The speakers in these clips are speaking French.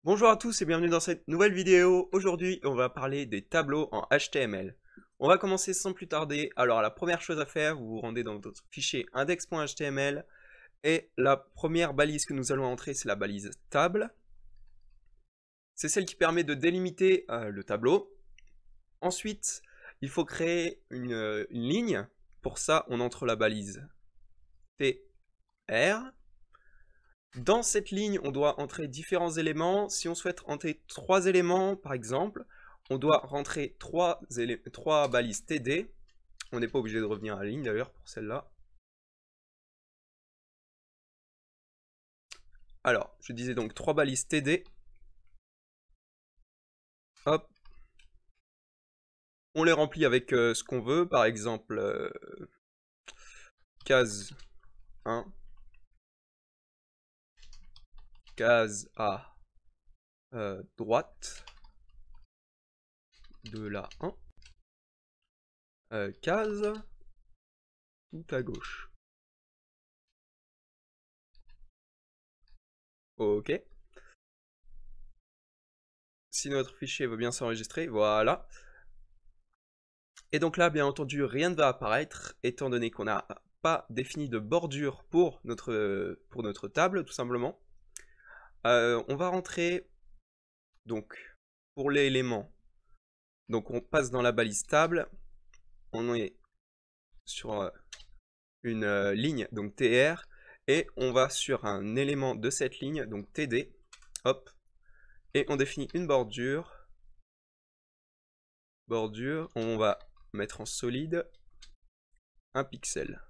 Bonjour à tous et bienvenue dans cette nouvelle vidéo. Aujourd'hui, on va parler des tableaux en HTML. On va commencer sans plus tarder. Alors, la première chose à faire, vous vous rendez dans votre fichier index.html et la première balise que nous allons entrer, c'est la balise table. C'est celle qui permet de délimiter le tableau. Ensuite, il faut créer une ligne. Pour ça, on entre la balise tr. Dans cette ligne, on doit entrer différents éléments. Si on souhaite entrer 3 éléments, par exemple, on doit rentrer 3 balises TD. On n'est pas obligé de revenir à la ligne d'ailleurs pour celle-là. Alors, je disais donc 3 balises TD. Hop. On les remplit avec ce qu'on veut. Par exemple, case 1. Case à droite de la 1. Case tout à gauche. Ok. Si notre fichier veut bien s'enregistrer, voilà. Et donc là, bien entendu, rien ne va apparaître, étant donné qu'on n'a pas défini de bordure pour notre table, tout simplement. On va rentrer, donc, pour l'élément. Donc on passe dans la balise table, on est sur une ligne, donc TR, et on va sur un élément de cette ligne, donc TD, hop, et on définit une bordure. Bordure, on va mettre en solide 1 pixel.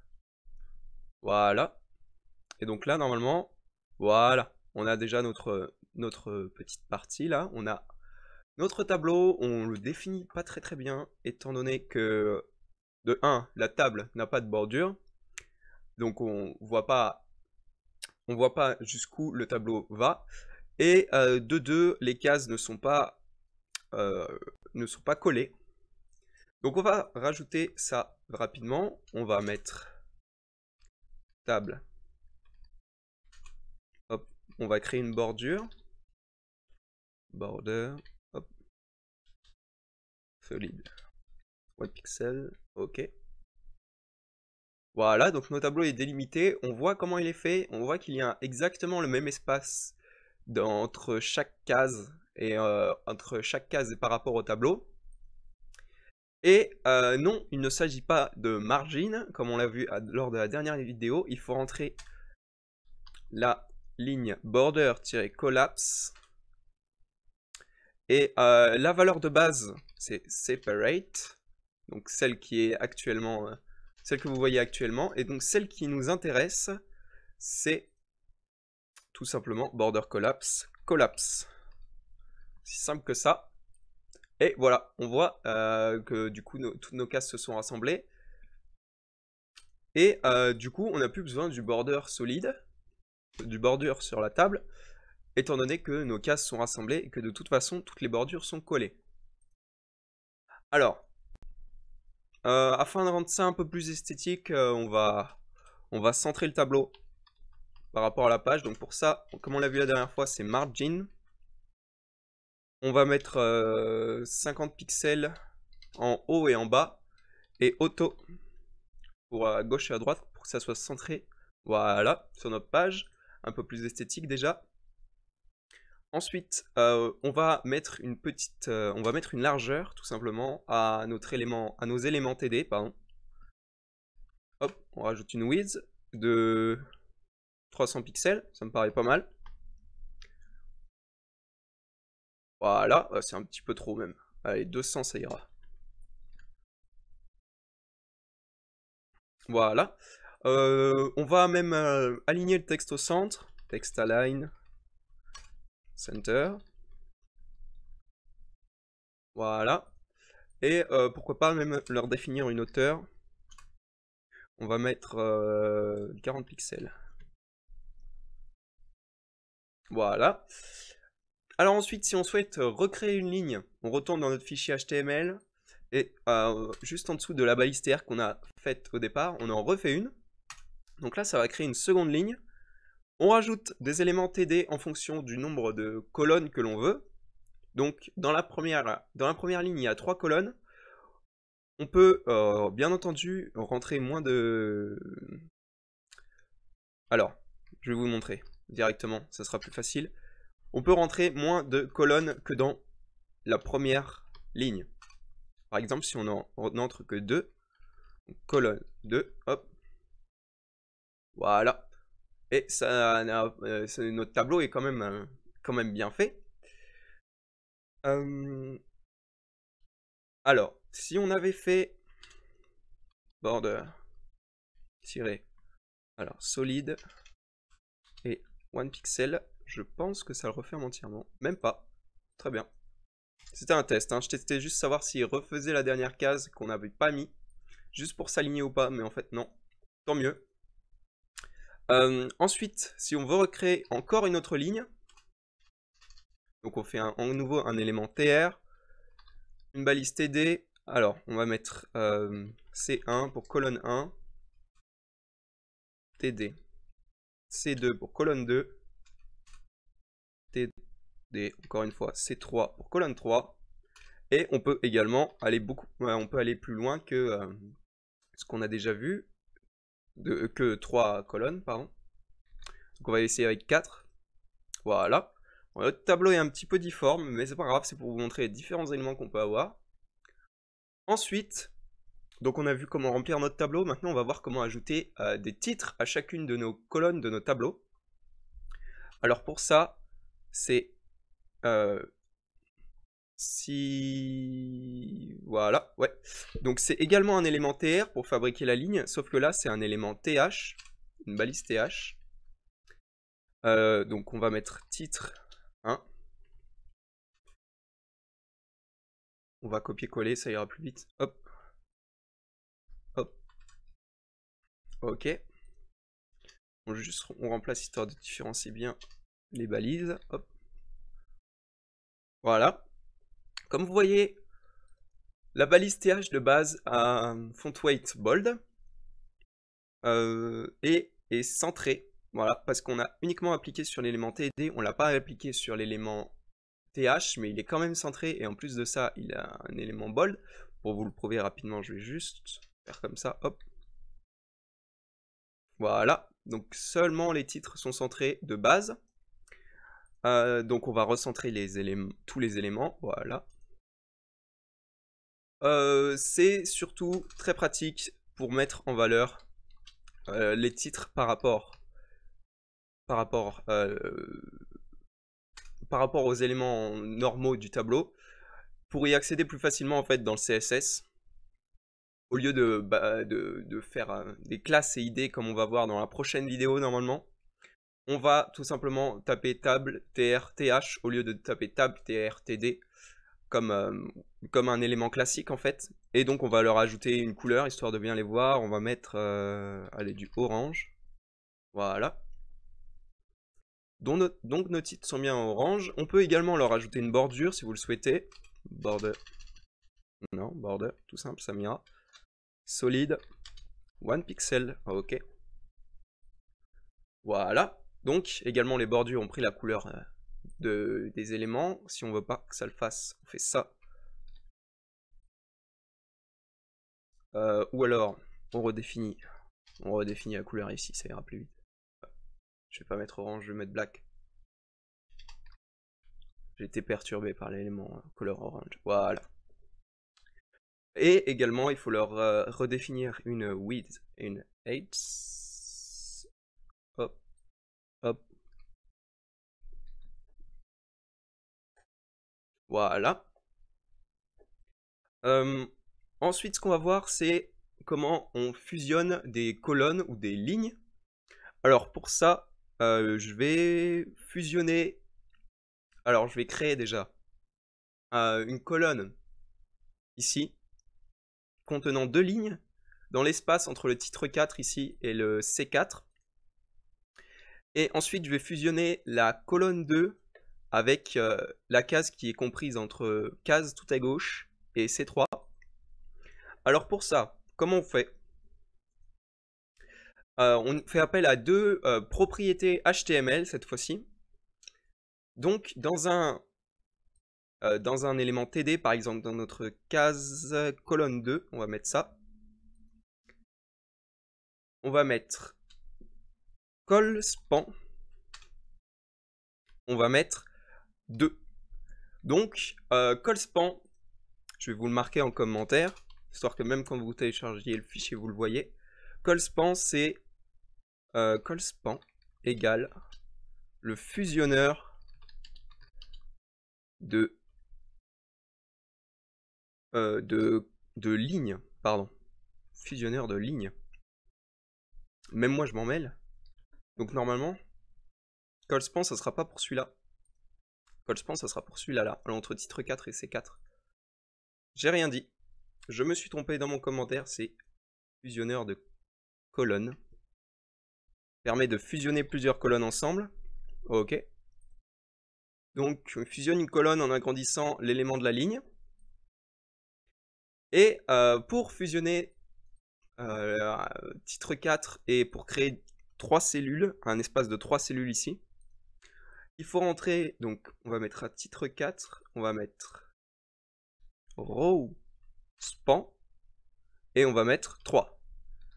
Voilà. Et donc là, normalement, voilà, on a déjà notre petite partie là. On a notre tableau, on le définit pas très bien, étant donné que, de 1, la table n'a pas de bordure. Donc on voit pas jusqu'où le tableau va. Et de 2, les cases ne sont pas collées. Donc on va rajouter ça rapidement. On va mettre table. Hop, on va créer une bordure. Border. Hop. Solide. 1 pixel. Ok. Voilà, donc notre tableau est délimité. On voit comment il est fait. On voit qu'il y a exactement le même espace entre chaque case et par rapport au tableau. Et non, il ne s'agit pas de margin, comme on l'a vu lors de la dernière vidéo. Il faut rentrer la ligne border-collapse. Et la valeur de base, c'est separate. Donc celle qui est actuellement, celle que vous voyez actuellement. Et donc celle qui nous intéresse, c'est tout simplement border-collapse, collapse. Si simple que ça. Et voilà, on voit que du coup toutes nos cases se sont rassemblées. Et du coup on n'a plus besoin du border solide, du border sur la table, étant donné que nos cases sont rassemblées et que de toute façon toutes les bordures sont collées. Alors, afin de rendre ça un peu plus esthétique, on va centrer le tableau par rapport à la page. Donc pour ça, comme on l'a vu la dernière fois, c'est margin. On va mettre 50 pixels en haut et en bas, et auto pour à gauche et à droite pour que ça soit centré, voilà, sur notre page, un peu plus esthétique déjà. Ensuite, on va mettre une largeur tout simplement à nos éléments TD, pardon. Hop, on rajoute une width de 300 pixels, ça me paraît pas mal. Voilà, c'est un petit peu trop même. Allez, 200 ça ira. Voilà. On va même aligner le texte au centre. Text align. Center. Voilà. Et pourquoi pas même leur définir une hauteur. On va mettre 40 pixels. Voilà. Alors ensuite, si on souhaite recréer une ligne, on retourne dans notre fichier HTML. Et juste en dessous de la balise TR qu'on a faite au départ, on en refait une. Donc là, ça va créer une seconde ligne. On rajoute des éléments TD en fonction du nombre de colonnes que l'on veut. Donc dans la première ligne, il y a 3 colonnes. On peut bien entendu rentrer moins de... Alors, je vais vous montrer directement, ça sera plus facile. On peut rentrer moins de colonnes que dans la première ligne. Par exemple, si on n'entre que 2, colonne 2, hop, voilà. Et ça, notre tableau est quand même bien fait. Alors, si on avait fait border tiré, alors solide et one pixel, je pense que ça le referme entièrement. Même pas. Très bien. C'était un test, hein. Je testais juste savoir s'il refaisait la dernière case qu'on n'avait pas mis, juste pour s'aligner ou pas, mais en fait non. Tant mieux. Ensuite, si on veut recréer encore une autre ligne, donc on fait en nouveau un élément TR, une balise TD, alors on va mettre C1 pour colonne 1, TD, C2 pour colonne 2, TD, encore une fois, C3 pour colonne 3, et on peut également aller on peut aller plus loin que ce qu'on a déjà vu, que 3 colonnes, pardon. Donc on va essayer avec 4, voilà. Notre tableau est un petit peu difforme, mais c'est pas grave, c'est pour vous montrer les différents éléments qu'on peut avoir. Ensuite, donc on a vu comment remplir notre tableau, maintenant on va voir comment ajouter des titres à chacune de nos colonnes de nos tableaux. Alors pour ça, c'est voilà, ouais. Donc c'est également un élément TR pour fabriquer la ligne, sauf que là c'est un élément TH, une balise TH. Donc on va mettre titre 1. On va copier-coller, ça ira plus vite. Hop. Hop. Ok. On remplace histoire de différencier bien les balises. Hop. Voilà. Comme vous voyez, la balise TH de base a un font weight bold et est centrée. Voilà, parce qu'on a uniquement appliqué sur l'élément TD, on l'a pas appliqué sur l'élément TH, mais il est quand même centré, et en plus de ça, il a un élément bold. Pour vous le prouver rapidement, je vais juste faire comme ça, hop. Voilà, donc seulement les titres sont centrés de base. Donc on va recentrer tous les éléments, voilà. C'est surtout très pratique pour mettre en valeur les titres par rapport aux éléments normaux du tableau, pour y accéder plus facilement en fait dans le CSS, au lieu de faire des classes et idées comme on va voir dans la prochaine vidéo normalement. On va tout simplement taper table tr th au lieu de taper table tr td comme un élément classique en fait. Et donc on va leur ajouter une couleur histoire de bien les voir. On va mettre allez, du orange. Voilà. Donc nos titres sont bien en orange. On peut également leur ajouter une bordure si vous le souhaitez. Border. Non, border, tout simple, ça m'ira. Solide. One pixel. Ok. Voilà. Donc également les bordures ont pris la couleur des éléments. Si on veut pas que ça le fasse, on fait ça. Ou alors on redéfinit la couleur ici, ça ira plus vite. Je vais pas mettre orange, je vais mettre black. J'ai été perturbé par l'élément couleur orange. Voilà. Et également, il faut leur redéfinir une width et une height. Hop, hop. Voilà. Ensuite, ce qu'on va voir, c'est comment on fusionne des colonnes ou des lignes. Alors pour ça, je vais fusionner. Alors je vais créer déjà une colonne ici, contenant 2 lignes, dans l'espace entre le titre 4 ici et le C4. Et ensuite, je vais fusionner la colonne 2 avec la case qui est comprise entre case tout à gauche et C3. Alors pour ça, comment on fait? On fait appel à deux propriétés HTML cette fois-ci. Donc, dans un élément TD, par exemple, dans notre case colonne 2, on va mettre ça. On va mettre col_span. On va mettre 2. Donc, col_span, je vais vous le marquer en commentaire, histoire que même quand vous téléchargez le fichier, vous le voyez. Col_span, c'est col_span égale le fusionneur de lignes, pardon. Fusionneur de lignes. Même moi, je m'en mêle. Donc, normalement, col_span, ça sera pas pour celui-là. Col_span, ça sera pour celui-là, là, entre titre 4 et C4. J'ai rien dit. Je me suis trompé dans mon commentaire, c'est fusionneur de colonnes. Permet de fusionner plusieurs colonnes ensemble. Ok. Donc, on fusionne une colonne en agrandissant l'élément de la ligne. Et pour fusionner titre 4 et pour créer 3 cellules, un espace de 3 cellules ici, il faut rentrer, donc on va mettre à titre 4, on va mettre row span et on va mettre 3.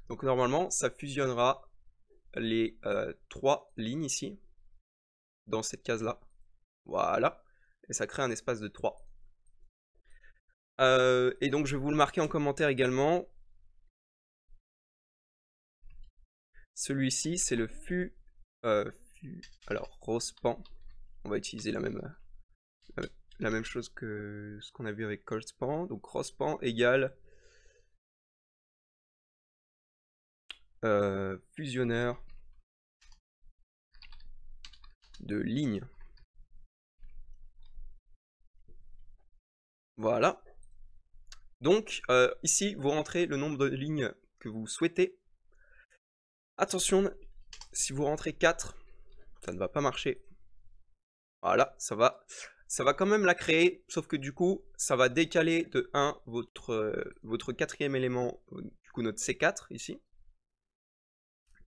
Donc normalement, ça fusionnera les 3 lignes ici, dans cette case-là. Voilà. Et ça crée un espace de 3. Et donc je vais vous le marquer en commentaire également. Celui-ci, c'est le alors, rospan. On va utiliser la même chose que ce qu'on a vu avec col_span. Donc rospan égale fusionneur de lignes. Voilà. Donc ici, vous rentrez le nombre de lignes que vous souhaitez. Attention, si vous rentrez 4, ça ne va pas marcher. Voilà, ça va quand même la créer, sauf que du coup, ça va décaler de 1 votre quatrième élément, du coup notre C4 ici.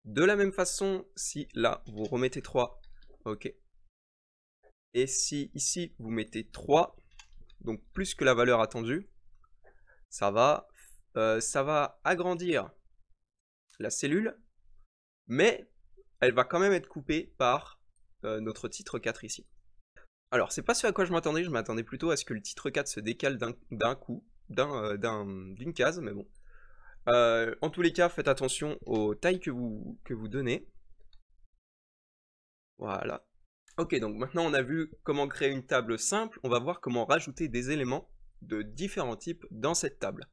De la même façon, si là, vous remettez 3, ok. Et si ici, vous mettez 3, donc plus que la valeur attendue, ça va agrandir la cellule, mais elle va quand même être coupée par notre titre 4 ici. Alors, c'est pas ce à quoi je m'attendais plutôt à ce que le titre 4 se décale d'un coup, d'une case, mais bon. En tous les cas, faites attention aux tailles que vous donnez. Voilà. Ok, donc maintenant on a vu comment créer une table simple, on va voir comment rajouter des éléments de différents types dans cette table.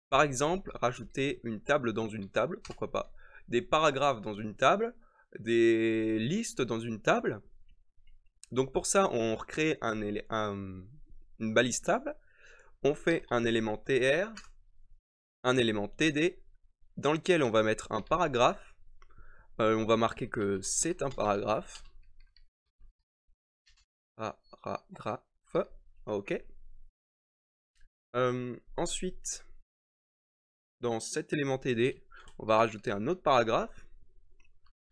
Par exemple, rajouter une table dans une table, pourquoi pas. Des paragraphes dans une table, des listes dans une table. Donc pour ça, on recrée une balise table, on fait un élément tr, un élément td, dans lequel on va mettre un paragraphe. On va marquer que c'est un paragraphe. Paragraphe, ok. Ensuite, dans cet élément td, on va rajouter un autre paragraphe.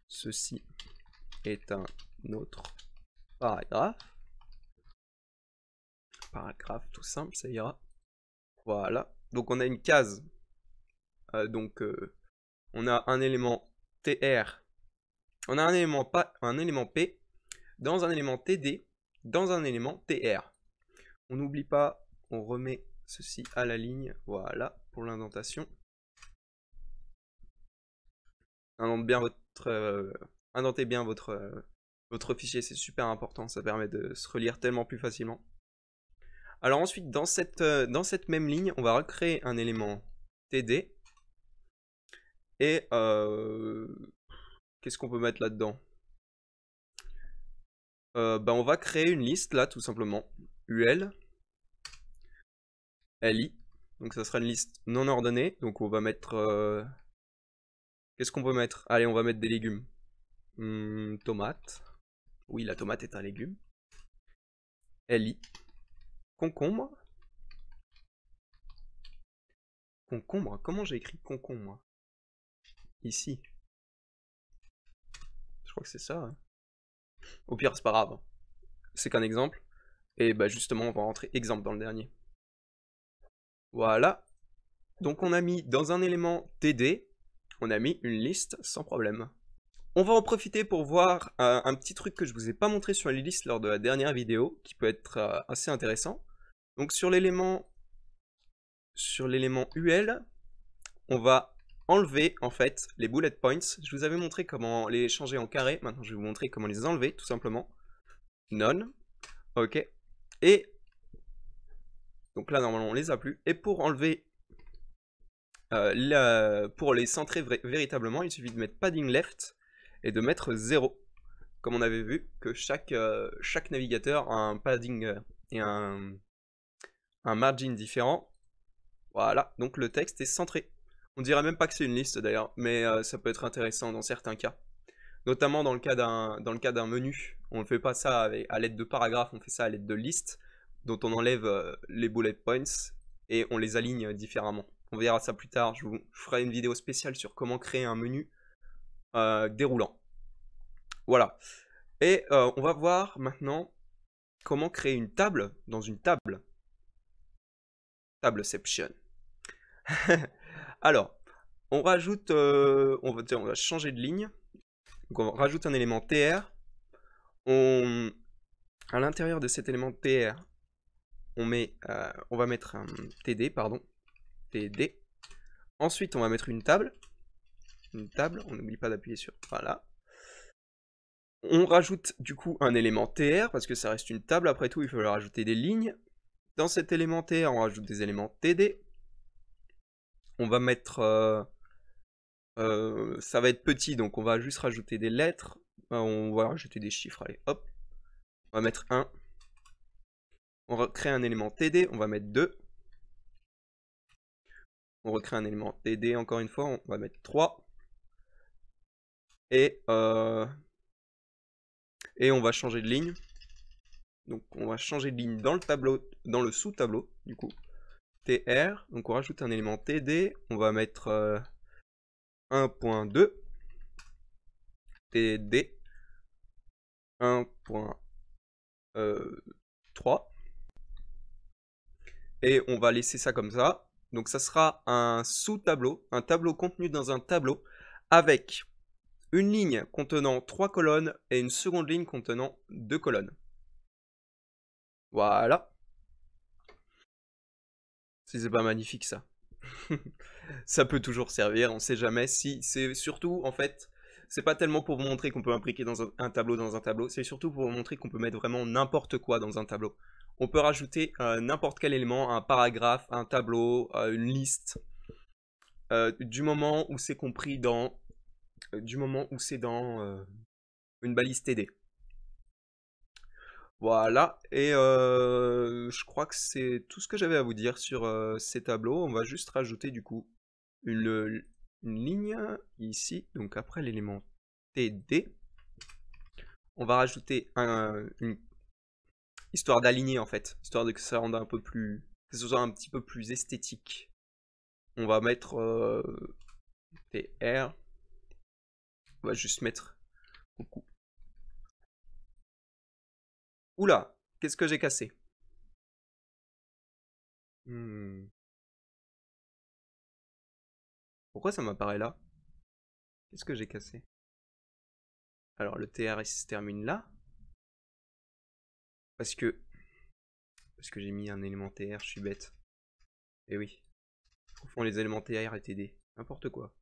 Ceci est un autre paragraphe. Paragraphe tout simple, ça ira. Voilà. Donc on a une case. On a un élément tr. On a un élément p dans un élément td dans un élément tr. On n'oublie pas, on remet ceci à la ligne. Voilà pour l'indentation. Indentez bien votre fichier, c'est super important, ça permet de se relire tellement plus facilement. Alors ensuite, dans cette même ligne, on va recréer un élément td. Et qu'est-ce qu'on peut mettre là-dedans? On va créer une liste là, tout simplement. ul li. Donc ça sera une liste non ordonnée. Donc on va mettre... qu'est-ce qu'on peut mettre? Allez, on va mettre des légumes. Tomate. Oui, la tomate est un légume. Li. Concombre. Concombre. Comment j'ai écrit concombre? Ici. Je crois que c'est ça. Hein. Au pire, c'est pas grave. C'est qu'un exemple. Et bah justement, on va rentrer exemple dans le dernier. Voilà. Donc on a mis dans un élément TD, on a mis une liste sans problème. On va en profiter pour voir un petit truc que je vous ai pas montré sur les listes lors de la dernière vidéo, qui peut être assez intéressant. Donc sur l'élément UL, on va enlever en fait les bullet points. Je vous avais montré comment les changer en carré, maintenant je vais vous montrer comment les enlever tout simplement. None, ok. Et donc là normalement on les a plus. Et pour enlever, pour les centrer véritablement, il suffit de mettre padding left et de mettre 0. Comme on avait vu que chaque navigateur a un padding et un margin différent. Voilà, donc le texte est centré. On dirait même pas que c'est une liste d'ailleurs, mais ça peut être intéressant dans certains cas. Notamment dans le cas d'un menu. On ne fait pas ça à l'aide de paragraphes, on fait ça à l'aide de listes, dont on enlève les bullet points et on les aligne différemment. On verra ça plus tard, je ferai une vidéo spéciale sur comment créer un menu déroulant. Voilà. Et on va voir maintenant comment créer une table dans une table. Tableception. Alors, on rajoute, on va changer de ligne. Donc on rajoute un élément TR. À l'intérieur de cet élément TR, on va mettre un TD, pardon. TD. Ensuite, on va mettre une table. Une table, on n'oublie pas d'appuyer sur, voilà. On rajoute du coup un élément TR, parce que ça reste une table, après tout, il faut leur rajouter des lignes. Dans cet élément TR, on rajoute des éléments TD. On va mettre... ça va être petit, donc on va juste rajouter des lettres. On va rajouter des chiffres, allez, hop. On va mettre 1. On recrée un élément TD, on va mettre 2. On recrée un élément TD, encore une fois, on va mettre 3. Et on va changer de ligne. Donc on va changer de ligne dans le tableau, dans le sous-tableau, du coup. TR, donc on rajoute un élément TD, on va mettre 1.2. TD 1.3. Et on va laisser ça comme ça. Donc ça sera un sous-tableau, un tableau contenu dans un tableau avec une ligne contenant 3 colonnes et une seconde ligne contenant 2 colonnes. Voilà. Si c'est pas magnifique ça. Ça peut toujours servir, on sait jamais. Si c'est surtout en fait, c'est pas tellement pour vous montrer qu'on peut imbriquer dans un tableau, c'est surtout pour vous montrer qu'on peut mettre vraiment n'importe quoi dans un tableau. On peut rajouter n'importe quel élément, un paragraphe, un tableau, une liste, du moment où c'est compris dans, une balise TD. Voilà, et je crois que c'est tout ce que j'avais à vous dire sur ces tableaux. On va juste rajouter du coup une ligne ici, donc après l'élément TD. On va rajouter une histoire d'aligner en fait, histoire de que ça rende un peu plus, que ce soit un petit peu plus esthétique. On va mettre TR. On va juste mettre coucou. Oula, qu'est-ce que j'ai cassé? Pourquoi ça m'apparaît là? Qu'est-ce que j'ai cassé? Alors le TR se termine là. Parce que j'ai mis un élément TR, je suis bête. Et oui. Au fond les éléments TR et TD. N'importe quoi.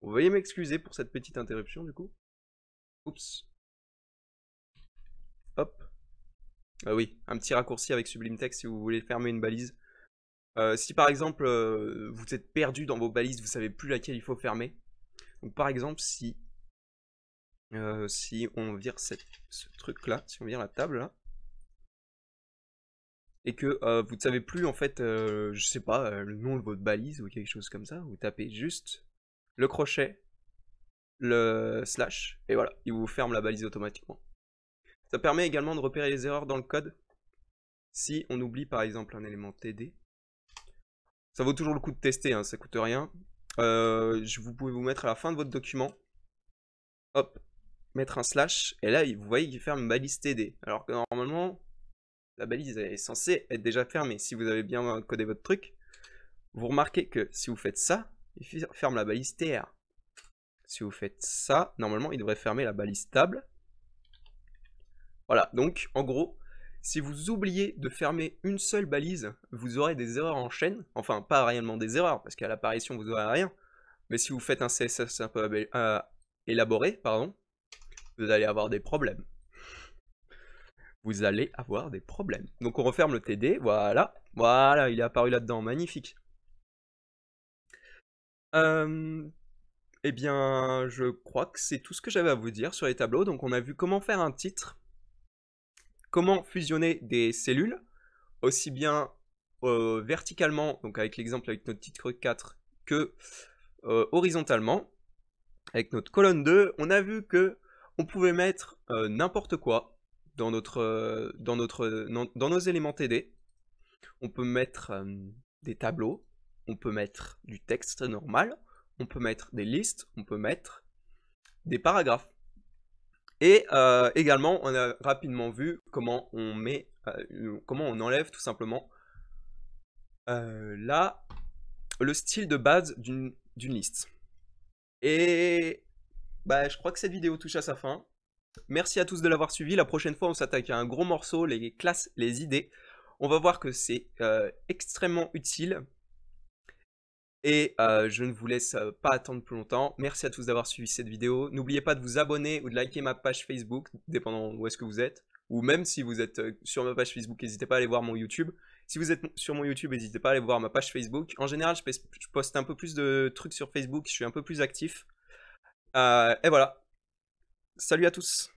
Vous veuillez m'excuser pour cette petite interruption du coup. Oups. Hop. Ah oui, un petit raccourci avec Sublime Text si vous voulez fermer une balise. Si par exemple vous êtes perdu dans vos balises, vous savez plus laquelle il faut fermer. Donc par exemple si on vire ce truc là, si on vire la table là, et que vous ne savez plus en fait, je sais pas, le nom de votre balise ou quelque chose comme ça, vous tapez juste le crochet, le slash, et voilà, il vous ferme la balise automatiquement. Ça permet également de repérer les erreurs dans le code. Si on oublie par exemple un élément TD, ça vaut toujours le coup de tester, hein, ça coûte rien. Vous pouvez vous mettre à la fin de votre document. Hop, mettre un slash, et là, vous voyez qu'il ferme une balise TD. Alors que normalement, la balise est censée être déjà fermée. Si vous avez bien codé votre truc, vous remarquez que si vous faites ça, il ferme la balise TR. Si vous faites ça, normalement, il devrait fermer la balise table. Voilà, donc en gros, si vous oubliez de fermer une seule balise, vous aurez des erreurs en chaîne. Enfin, pas réellement des erreurs, parce qu'à l'apparition, vous n'aurez rien. Mais si vous faites un CSS un peu élaboré, pardon, vous allez avoir des problèmes. Vous allez avoir des problèmes. Donc on referme le TD, voilà. Voilà, il est apparu là-dedans, magnifique. Eh bien, je crois que c'est tout ce que j'avais à vous dire sur les tableaux. Donc on a vu comment faire un titre, comment fusionner des cellules, aussi bien verticalement, donc avec l'exemple avec notre titre 4, que horizontalement. Avec notre colonne 2, on a vu que on pouvait mettre n'importe quoi dans nos éléments TD. On peut mettre des tableaux, on peut mettre du texte normal, on peut mettre des listes, on peut mettre des paragraphes. Et également, on a rapidement vu comment on enlève tout simplement là le style de base d'une liste. Et bah, je crois que cette vidéo touche à sa fin. Merci à tous de l'avoir suivi. La prochaine fois, on s'attaque à un gros morceau, les classes, les idées. On va voir que c'est extrêmement utile. Et je ne vous laisse pas attendre plus longtemps. Merci à tous d'avoir suivi cette vidéo. N'oubliez pas de vous abonner ou de liker ma page Facebook, dépendant où est-ce que vous êtes. Ou même si vous êtes sur ma page Facebook, n'hésitez pas à aller voir mon YouTube. Si vous êtes sur mon YouTube, n'hésitez pas à aller voir ma page Facebook. En général, je poste un peu plus de trucs sur Facebook. Je suis un peu plus actif. Et voilà. Salut à tous.